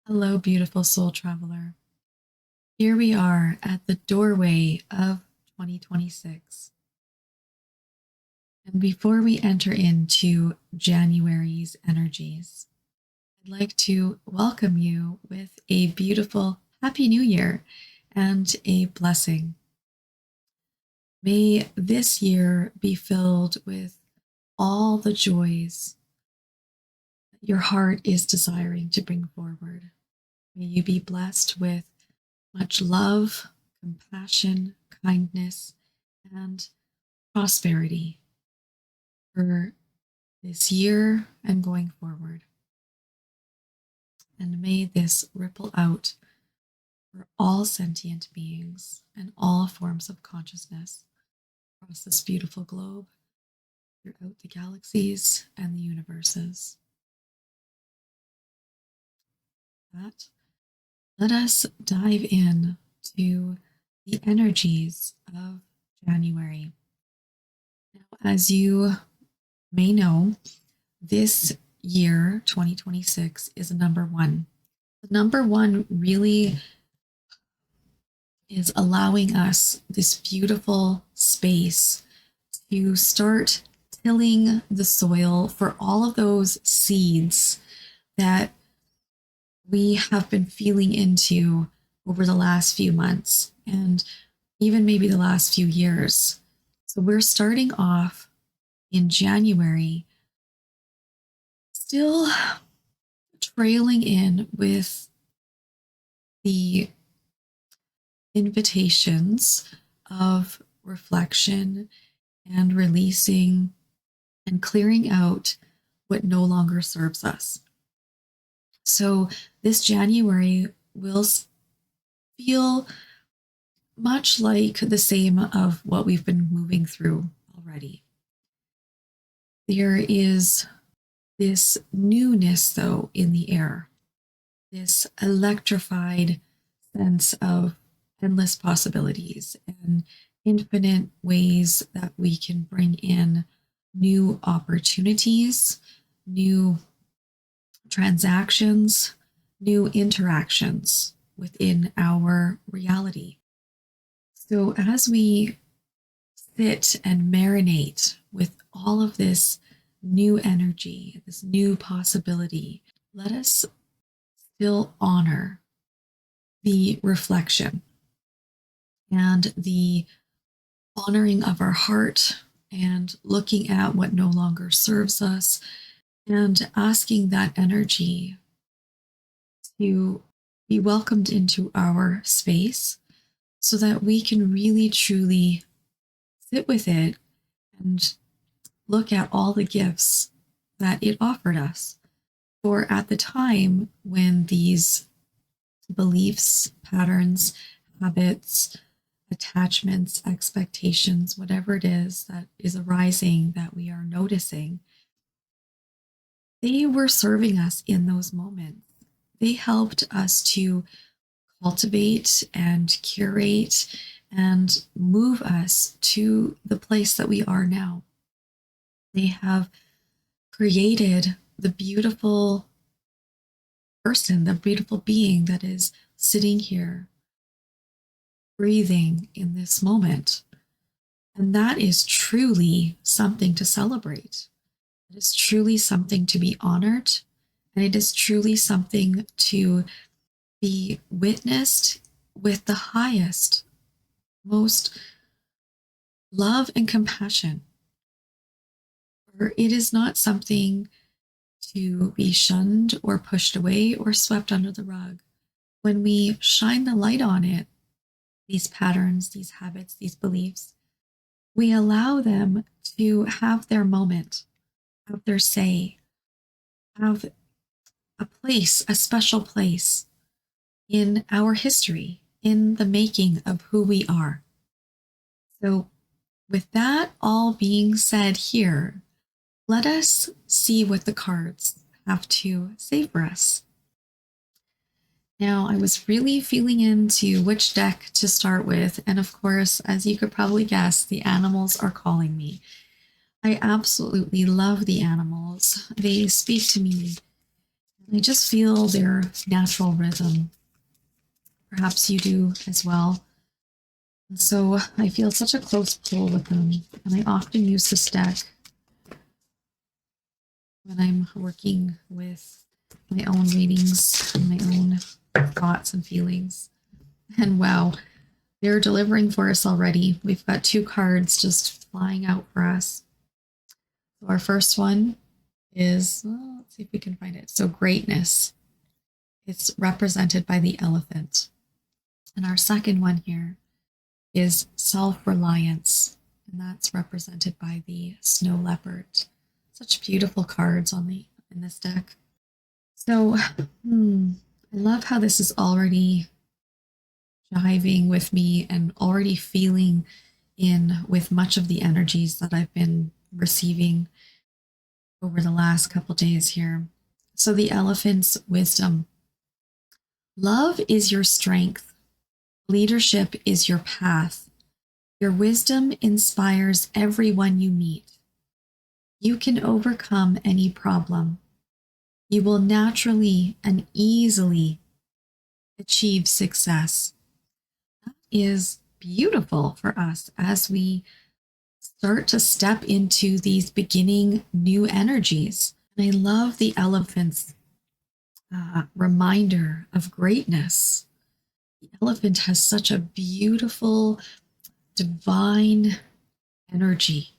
Hello, beautiful soul traveler. Here we are at the doorway of 2026. And before we enter into January's energies, I'd like to welcome you with a beautiful Happy New Year and a blessing. May this year be filled with all the joys that your heart is desiring to bring forward. May you be blessed with much love, compassion, kindness, and prosperity for this year and going forward. And may this ripple out for all sentient beings and all forms of consciousness across this beautiful globe, throughout the galaxies and the universes. That let us dive in to the energies of January. Now, as you may know, this year, 2026, is a number one. The number one really is allowing us this beautiful space to start tilling the soil for all of those seeds that we have been feeling into over the last few months and even maybe the last few years. So we're starting off in January, still trailing in with the invitations of reflection and releasing and clearing out what no longer serves us. So this January will feel much like the same of what we've been moving through already. There is this newness, though, in the air, this electrified sense of endless possibilities and infinite ways that we can bring in new opportunities, new transactions, new interactions within our reality. So as we sit and marinate with all of this new energy, this new possibility, let us still honor the reflection and the honoring of our heart and looking at what no longer serves us and asking that energy to be welcomed into our space so that we can really truly sit with it and look at all the gifts that it offered us. For at the time when these beliefs, patterns, habits, attachments, expectations, whatever it is that is arising that we are noticing, they were serving us in those moments. They helped us to cultivate and curate and move us to the place that we are now. They have created the beautiful person, the beautiful being that is sitting here, breathing in this moment. And that is truly something to celebrate. It is truly something to be honored. And it is truly something to be witnessed with the highest, most love and compassion. For it is not something to be shunned or pushed away or swept under the rug. When we shine the light on it, these patterns, these habits, these beliefs, we allow them to have their moment, have their say, have a place, a special place in our history, in the making of who we are. So with that all being said here, let us see what the cards have to say for us. Now, I was really feeling into which deck to start with, and of course, as you could probably guess, the animals are calling me. I absolutely love the animals. They speak to me I just feel their natural rhythm. Perhaps you do as well. And so I feel such a close pull with them. And I often use this deck when I'm working with my own readings and my own thoughts and feelings. And wow, they're delivering for us already. We've got 2 cards just flying out for us. So our first one is, well, let's see if we can find it. So greatness. It's represented by the elephant. And our second one here is self-reliance. And that's represented by the snow leopard. Such beautiful cards in this deck. So I love how this is already jiving with me and already feeling in with much of the energies that I've been receiving over the last couple days here. So the elephant's wisdom. Love is your strength. Leadership is your path. Your wisdom inspires everyone you meet. You can overcome any problem. You will naturally and easily achieve success. That is beautiful for us as we start to step into these beginning new energies. And I love the elephant's reminder of greatness. The elephant has such a beautiful, divine energy.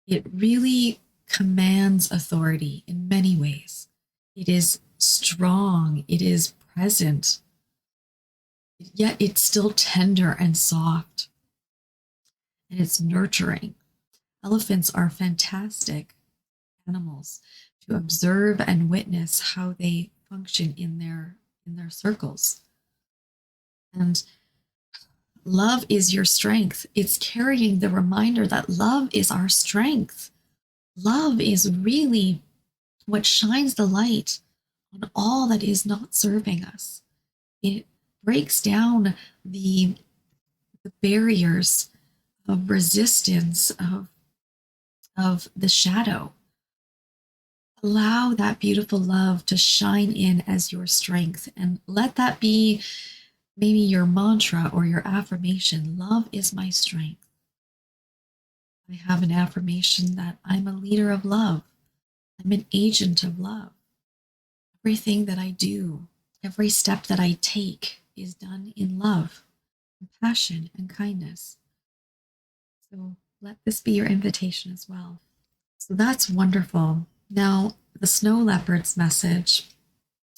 It really commands authority in many ways. It is strong, it is present, yet it's still tender and soft, and it's nurturing. Elephants are fantastic animals to observe and witness how they function in their circles. And love is your strength. It's carrying the reminder that love is our strength. Love is really what shines the light on all that is not serving us. It breaks down the barriers of resistance of the shadow. Allow that beautiful love to shine in as your strength, and let that be maybe your mantra or your affirmation. Love is my strength. I have an affirmation that I'm a leader of love. I'm an agent of love. Everything that I do, every step that I take is done in love, compassion, and kindness. So let this be your invitation as well. So that's wonderful. Now, the snow leopard's message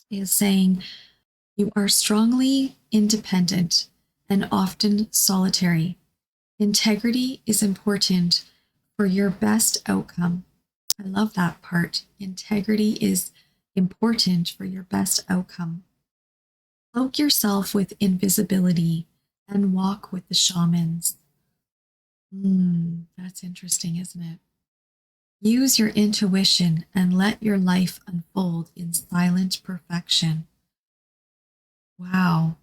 is saying, you are strongly independent and often solitary. Integrity is important for your best outcome. I love that part. Integrity is important for your best outcome. Cloak yourself with invisibility and walk with the shamans. That's interesting, isn't it? Use your intuition and let your life unfold in silent perfection. Wow,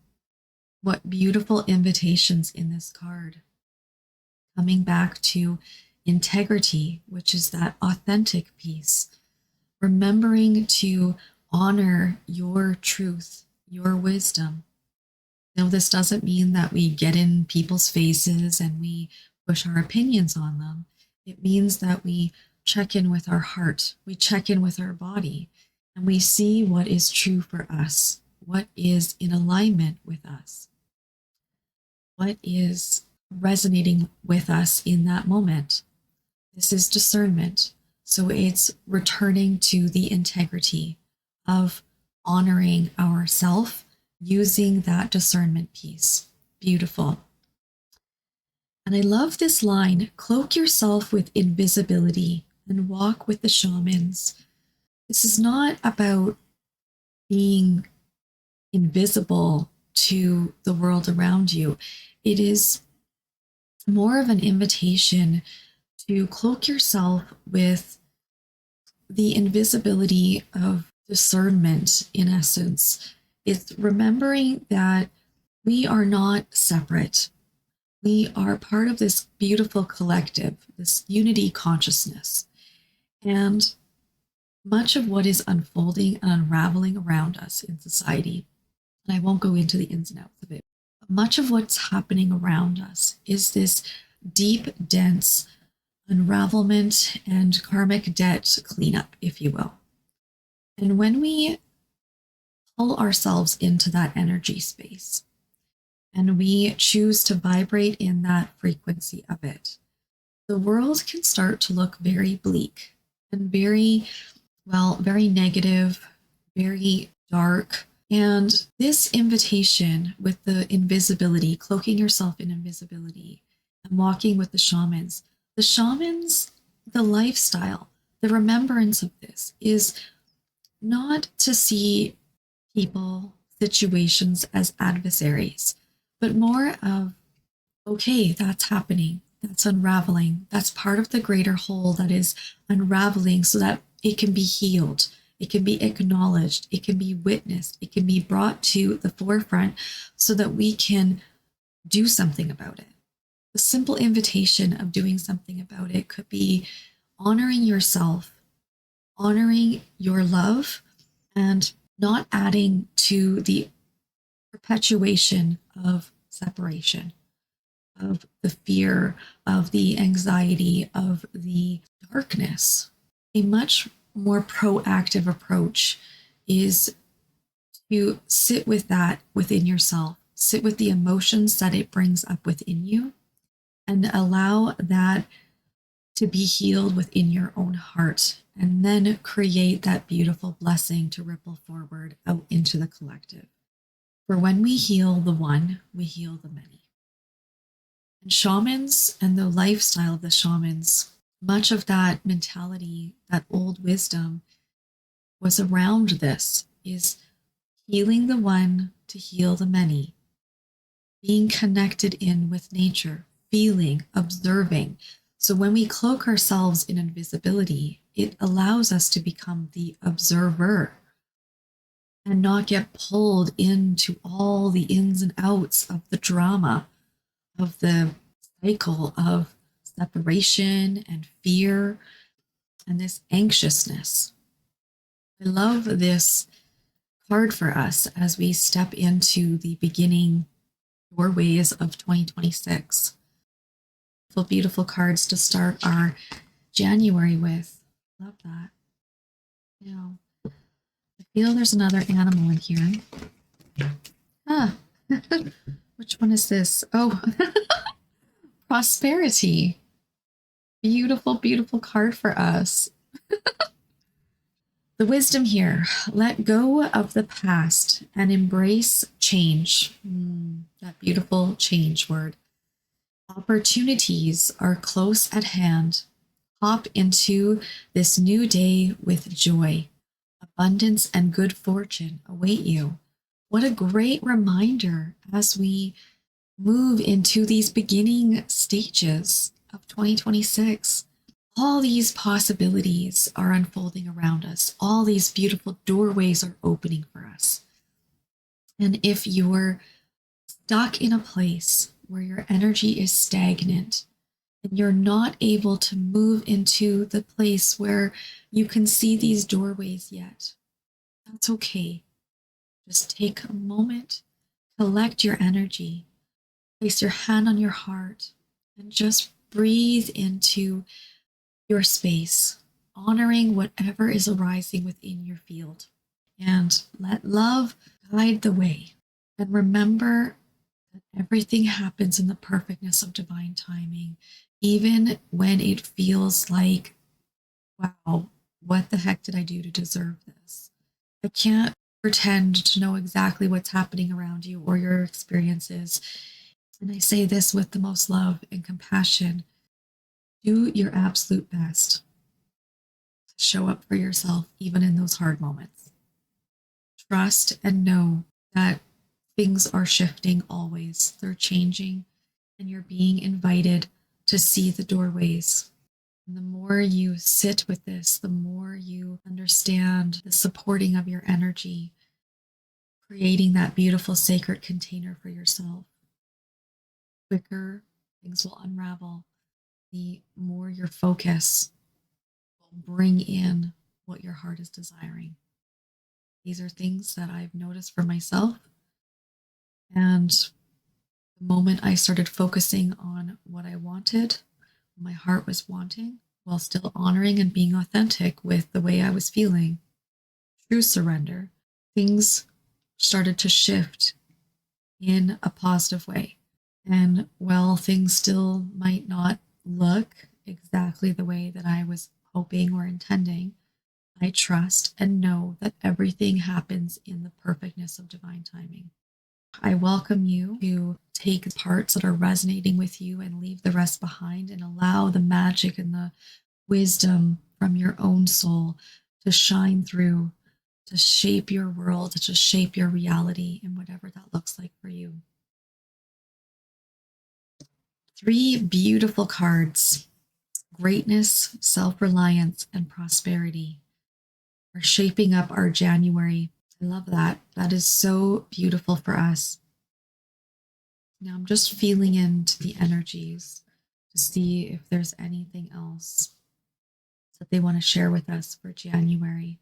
what beautiful invitations in this card. Coming back to integrity, which is that authentic piece. Remembering to honor your truth, your wisdom. Now, this doesn't mean that we get in people's faces and we push our opinions on them. It means that we check in with our heart, we check in with our body, and we see what is true for us, what is in alignment with us, what is resonating with us in that moment. This is discernment. So it's returning to the integrity of honoring ourself using that discernment piece. Beautiful. And I love this line, cloak yourself with invisibility and walk with the shamans. This is not about being invisible to the world around you. It is more of an invitation to cloak yourself with the invisibility of discernment, in essence. It's remembering that we are not separate. We are part of this beautiful collective, this unity consciousness. And much of what is unfolding and unraveling around us in society, and I won't go into the ins and outs of it, but much of what's happening around us is this deep, dense unravelment and karmic debt cleanup, if you will. And when we pull ourselves into that energy space and we choose to vibrate in that frequency of it, the world can start to look very bleak and very negative, very dark. And this invitation with the invisibility, cloaking yourself in invisibility and walking with the shamans, the lifestyle, the remembrance of this is not to see people, situations as adversaries, but more of, okay, that's happening, that's unraveling, that's part of the greater whole that is unraveling so that it can be healed, it can be acknowledged, it can be witnessed, it can be brought to the forefront so that we can do something about it. The simple invitation of doing something about it could be honoring yourself, honoring your love, and not adding to the perpetuation of separation, of the fear, of the anxiety, of the darkness. A much more proactive approach is to sit with that within yourself, sit with the emotions that it brings up within you, and allow that to be healed within your own heart, and then create that beautiful blessing to ripple forward out into the collective. For when we heal the one, we heal the many. And shamans and the lifestyle of the shamans, much of that mentality, that old wisdom was around this, is healing the one to heal the many, being connected in with nature, feeling, observing. So when we cloak ourselves in invisibility, it allows us to become the observer and not get pulled into all the ins and outs of the drama, of the cycle of separation and fear and this anxiousness. I love this card for us as we step into the beginning doorways of 2026. Beautiful cards to start our January with. Love that. Now, I feel there's another animal in here. Ah, which one is this? Oh, prosperity. Beautiful, beautiful card for us. The wisdom here, let go of the past and embrace change. That beautiful change word. Opportunities are close at hand. Hop into this new day with joy. Abundance and good fortune await you. What a great reminder as we move into these beginning stages of 2026. All these possibilities are unfolding around us. All these beautiful doorways are opening for us. And if you're stuck in a place where your energy is stagnant and you're not able to move into the place where you can see these doorways yet, that's okay. Just take a moment, collect your energy, place your hand on your heart, and just breathe into your space, honoring whatever is arising within your field. And let love guide the way. And remember that everything happens in the perfectness of divine timing, even when it feels like, wow, what the heck did I do to deserve this? I can't pretend to know exactly what's happening around you or your experiences. And I say this with the most love and compassion. Do your absolute best to show up for yourself, even in those hard moments. Trust and know that things are shifting always. They're changing, and you're being invited to see the doorways. And the more you sit with this, the more you understand the supporting of your energy, creating that beautiful sacred container for yourself. Quicker things will unravel, the more your focus will bring in what your heart is desiring. These are things that I've noticed for myself. And the moment I started focusing on what I wanted, my heart was wanting, while still honoring and being authentic with the way I was feeling, true surrender, things started to shift in a positive way. And while things still might not look exactly the way that I was hoping or intending, I trust and know that everything happens in the perfectness of divine timing. I welcome you to take parts that are resonating with you and leave the rest behind and allow the magic and the wisdom from your own soul to shine through, to shape your world, to shape your reality in whatever that looks like for you. 3 beautiful cards: greatness, self-reliance, and prosperity are shaping up our January. I love that. That is so beautiful for us. Now I'm just feeling into the energies to see if there's anything else that they want to share with us for January.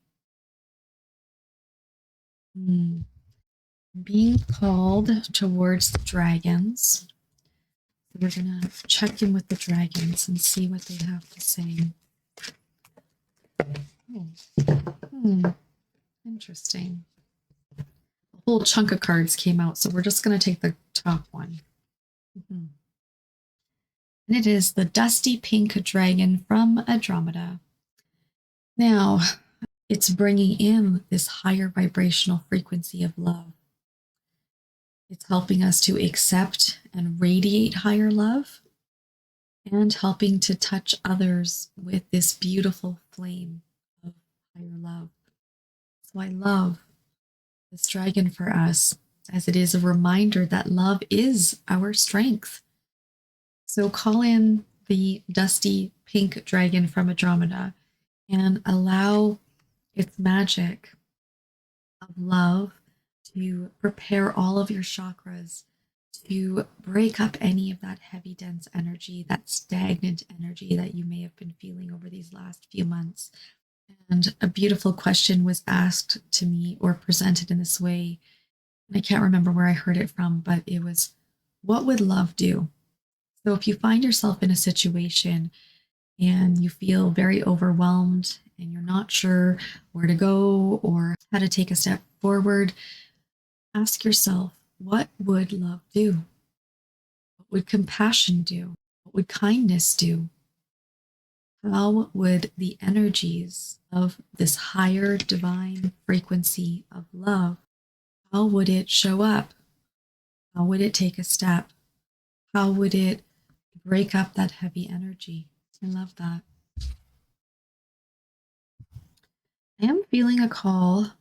Being called towards the dragons. So we're going to check in with the dragons and see what they have to say. Interesting. A whole chunk of cards came out, so we're just going to take the top one. And it is the Dusty Pink Dragon from Andromeda. Now, it's bringing in this higher vibrational frequency of love. It's helping us to accept and radiate higher love and helping to touch others with this beautiful flame of higher love. So I love this dragon for us, as it is a reminder that love is our strength. So call in the Dusty Pink Dragon from Andromeda and allow its magic of love to prepare all of your chakras to break up any of that heavy, dense energy, that stagnant energy that you may have been feeling over these last few months. And a beautiful question was asked to me or presented in this way. I can't remember where I heard it from, but it was, what would love do? So if you find yourself in a situation and you feel very overwhelmed and you're not sure where to go or how to take a step forward, ask yourself, what would love do? What would compassion do? What would kindness do? How would the energies of this higher divine frequency of love, how would it show up? How would it take a step? How would it break up that heavy energy? I love that. I am feeling a call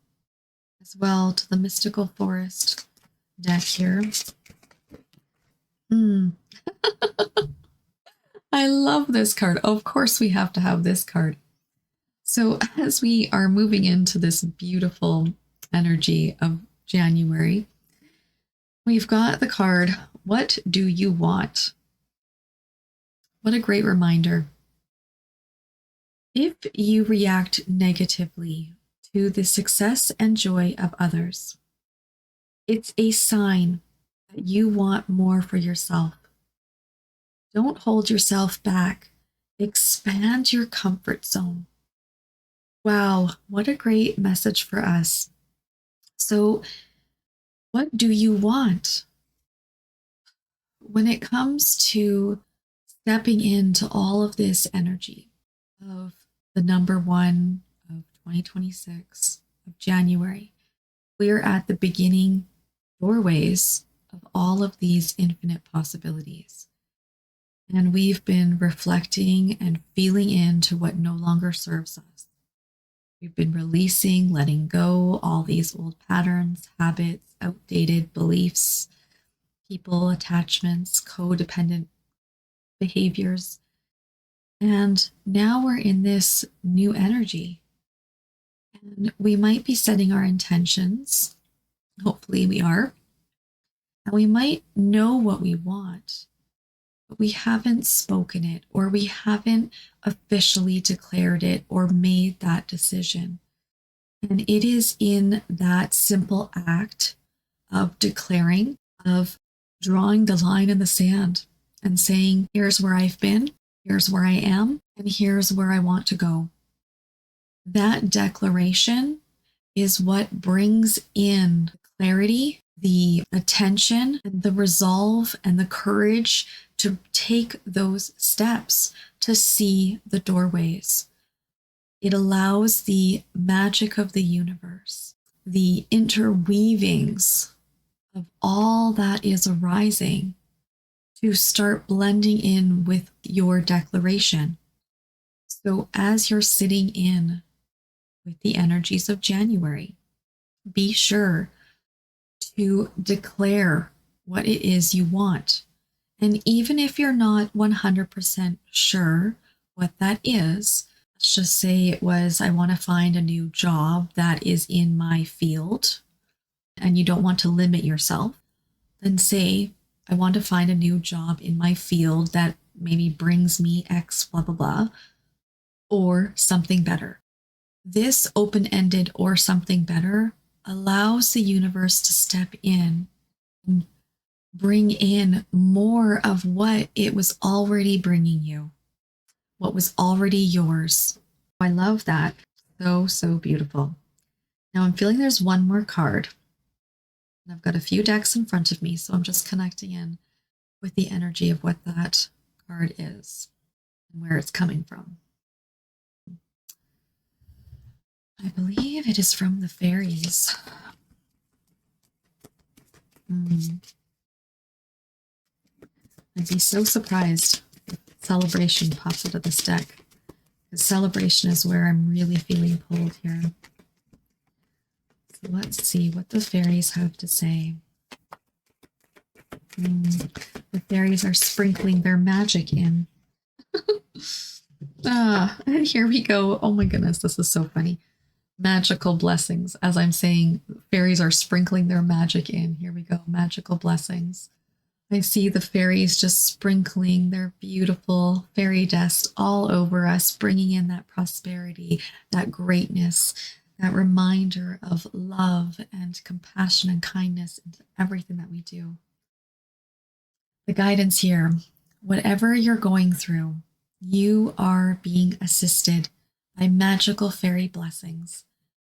as well to the Mystical Forest deck here. I love this card. Of course, we have to have this card. So as we are moving into this beautiful energy of January, we've got the card, What Do You Want? What a great reminder. If you react negatively to the success and joy of others, it's a sign that you want more for yourself. Don't hold yourself back. Expand your comfort zone. Wow, what a great message for us. So, what do you want? When it comes to stepping into all of this energy of the number 1 of 2026 of January, we're at the beginning doorways of all of these infinite possibilities. And we've been reflecting and feeling into what no longer serves us. We've been releasing, letting go all these old patterns, habits, outdated beliefs, people, attachments, codependent behaviors. And now we're in this new energy. And we might be setting our intentions. Hopefully we are. And we might know what we want. but we haven't spoken it, or we haven't officially declared it or made that decision. And it is in that simple act of declaring, of drawing the line in the sand and saying, here's where I've been, here's where I am, and here's where I want to go. That declaration is what brings in clarity, the attention, and the resolve and the courage to take those steps to see the doorways. It allows the magic of the universe, the interweavings of all that is arising to start blending in with your declaration. So as you're sitting in with the energies of January, be sure to declare what it is you want. And even if you're not 100% sure what that is, let's just say it was, I want to find a new job that is in my field, and you don't want to limit yourself, then say, I want to find a new job in my field that maybe brings me X, blah, blah, blah, or something better. This open-ended or something better allows the universe to step in and bring in more of what it was already bringing you, what was already yours. I love that. So, so beautiful. Now I'm feeling there's one more card. And I've got a few decks in front of me, so I'm just connecting in with the energy of what that card is and where it's coming from. I believe it is from the fairies. I'd be so surprised if celebration pops out of this deck, because celebration is where I'm really feeling pulled here. So let's see what the fairies have to say. The fairies are sprinkling their magic in. And here we go. Oh my goodness, this is so funny. Magical blessings. As I'm saying, fairies are sprinkling their magic in. Here we go. Magical blessings. I see the fairies just sprinkling their beautiful fairy dust all over us, bringing in that prosperity, that greatness, that reminder of love and compassion and kindness into everything that we do. The guidance here, whatever you're going through, you are being assisted by magical fairy blessings.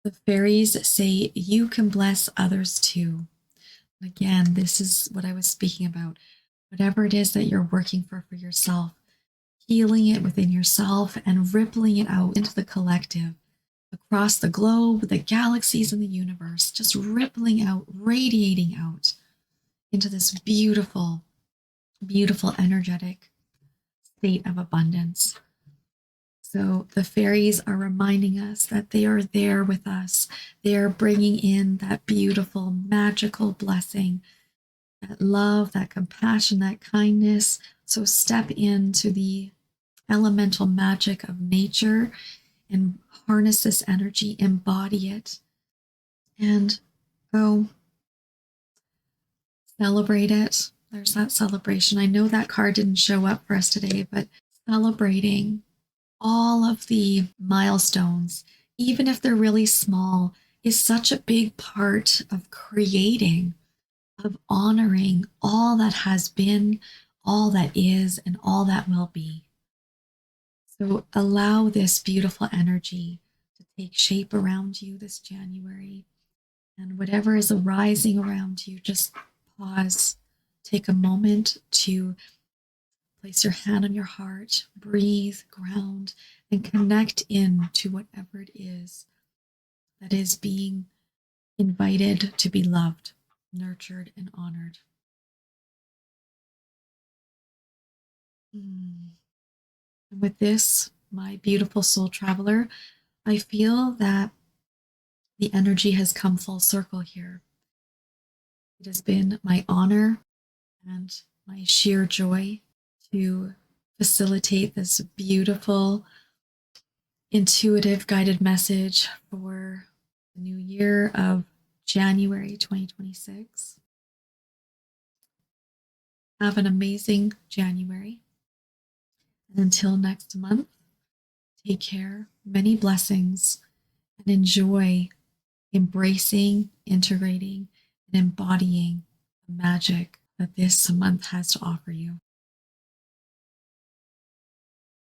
The fairies say you can bless others too. Again, this is what I was speaking about. Whatever it is that you're working for yourself, healing it within yourself and rippling it out into the collective, across the globe, the galaxies and the universe, just rippling out, radiating out into this beautiful, beautiful, energetic state of abundance. So the fairies are reminding us that they are there with us. They are bringing in that beautiful, magical blessing, that love, that compassion, that kindness. So step into the elemental magic of nature and harness this energy, embody it, and go celebrate it. There's that celebration. I know that card didn't show up for us today, but celebrating all of the milestones, even if they're really small, is such a big part of creating, of honoring all that has been, all that is, and all that will be. So allow this beautiful energy to take shape around you this January. And whatever is arising around you, just pause, take a moment to place your hand on your heart, breathe, ground, and connect in to whatever it is that is being invited to be loved, nurtured, and honored. And with this, my beautiful soul traveler, I feel that the energy has come full circle here. It has been my honor and my sheer joy to facilitate this beautiful, intuitive, guided message for the new year of January 2026. Have an amazing January. And until next month, take care, many blessings, and enjoy embracing, integrating, and embodying the magic that this month has to offer you.